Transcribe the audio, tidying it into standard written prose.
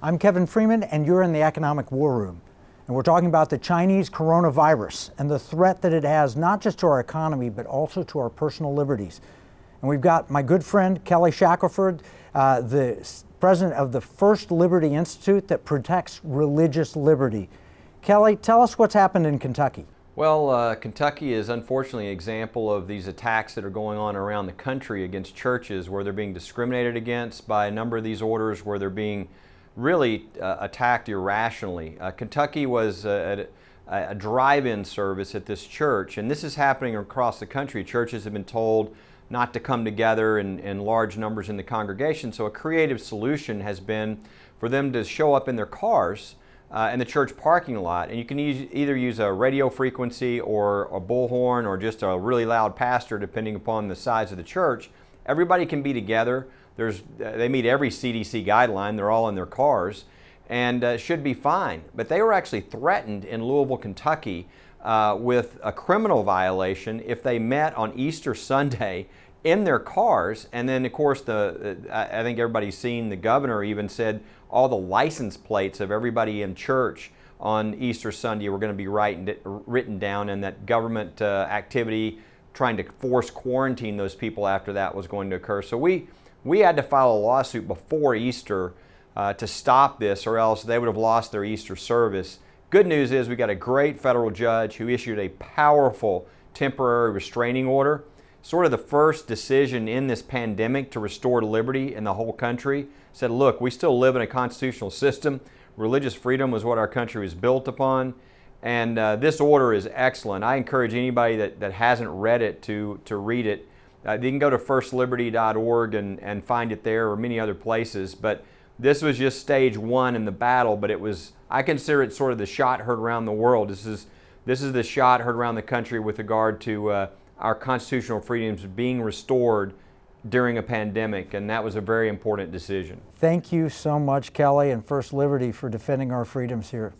I'm Kevin Freeman, and you're in the Economic War Room. And we're talking about the Chinese coronavirus and the threat that it has not just to our economy, but also to our personal liberties. And we've got my good friend, Kelly Shackelford, the president of the First Liberty Institute that protects religious liberty. Kelly, tell us what's happened in Kentucky. Well, Kentucky is unfortunately an example of these attacks that are going on around the country against churches, where they're being discriminated against by a number of these orders, where they're being really attacked irrationally. Kentucky was a drive-in service at this church, and this is happening across the country. Churches have been told not to come together in large numbers in the congregation, so a creative solution has been for them to show up in their cars in the church parking lot, and you can either use a radio frequency or a bullhorn or just a really loud pastor, depending upon the size of the church. Everybody can be together. They meet every CDC guideline. They're all in their cars, and should be fine. But they were actually threatened in Louisville, Kentucky, with a criminal violation if they met on Easter Sunday in their cars. And then, of course, I think everybody's seen, the governor even said all the license plates of everybody in church on Easter Sunday were going to be written down, and that government activity trying to force quarantine those people after that was going to occur. So we had to file a lawsuit before Easter to stop this, or else they would have lost their Easter service. Good news is we got a great federal judge who issued a powerful temporary restraining order, sort of the first decision in this pandemic to restore liberty in the whole country. Said, look, we still live in a constitutional system. Religious freedom was what our country was built upon. And this order is excellent. I encourage anybody that hasn't read it to read it. You can go to firstliberty.org and find it there, or many other places. But this was just stage one in the battle, but I consider it sort of the shot heard around the world. This is the shot heard around the country with regard to our constitutional freedoms being restored during a pandemic, and that was a very important decision. Thank you so much, Kelly and First Liberty, for defending our freedoms here.